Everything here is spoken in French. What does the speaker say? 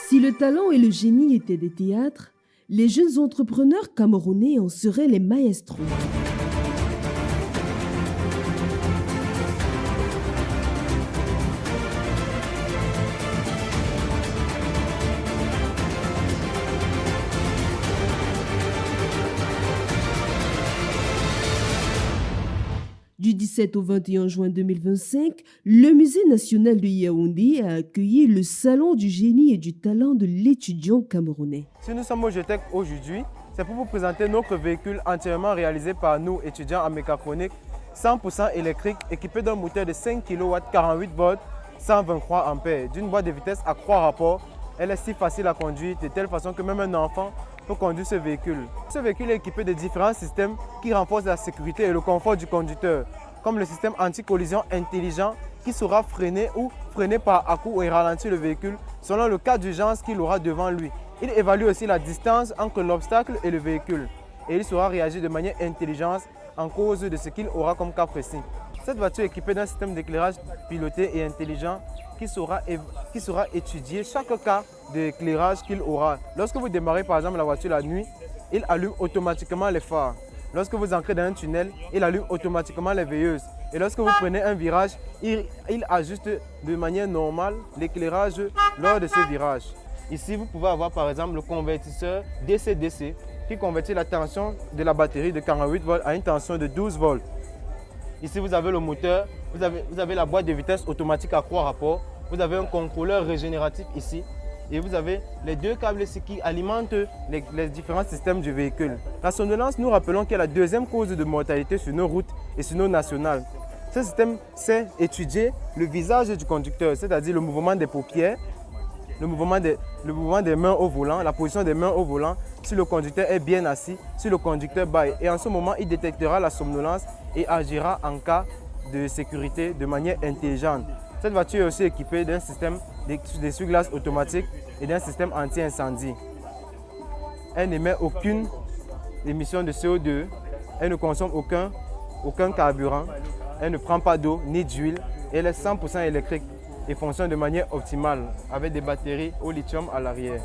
Si le talent et le génie étaient des théâtres, les jeunes entrepreneurs camerounais en seraient les maestros. Du 17 au 21 juin 2025, le Musée national de Yaoundé a accueilli le Salon du génie et du talent de l'étudiant camerounais. Si nous sommes au GETEC aujourd'hui, c'est pour vous présenter notre véhicule entièrement réalisé par nous, étudiants en mécatronique, 100% électrique, équipé d'un moteur de 5 kW, 48 volts, 123 ampères, d'une boîte de vitesse à 3 rapports. Elle est si facile à conduire de telle façon que même un enfant peut conduire ce véhicule. Ce véhicule est équipé de différents systèmes qui renforcent la sécurité et le confort du conducteur, comme le système anti-collision intelligent qui saura freiner ou freiner par à-coup et ralentir le véhicule selon le cas d'urgence qu'il aura devant lui. Il évalue aussi la distance entre l'obstacle et le véhicule et il saura réagir de manière intelligente en cause de ce qu'il aura comme cas précis. Cette voiture est équipée d'un système d'éclairage piloté et intelligent qui saura étudier chaque cas d'éclairage qu'il aura. Lorsque vous démarrez par exemple la voiture la nuit, il allume automatiquement les phares. Lorsque vous entrez dans un tunnel, il allume automatiquement les veilleuses. Et lorsque vous prenez un virage, il ajuste de manière normale l'éclairage lors de ce virage. Ici, vous pouvez avoir par exemple le convertisseur DC-DC qui convertit la tension de la batterie de 48 volts à une tension de 12 volts. Ici, vous avez le moteur, vous avez la boîte de vitesse automatique à 3 rapports, vous avez un contrôleur régénératif ici et vous avez les deux câbles ici qui alimentent les différents systèmes du véhicule. La somnolence, nous rappelons qu'elle est la deuxième cause de mortalité sur nos routes et sur nos nationales. Ce système sait étudier le visage du conducteur, c'est-à-dire le mouvement des paupières, le mouvement des mains au volant, la position des mains au volant, si le conducteur est bien assis, si le conducteur baille. Et en ce moment, il détectera la somnolence et agira en cas de sécurité de manière intelligente. Cette voiture est aussi équipée d'un système d'essuie-glace automatique et d'un système anti-incendie. Elle n'émet aucune émission de CO2, elle ne consomme aucun carburant, elle ne prend pas d'eau ni d'huile et elle est 100% électrique et fonctionne de manière optimale avec des batteries au lithium à l'arrière.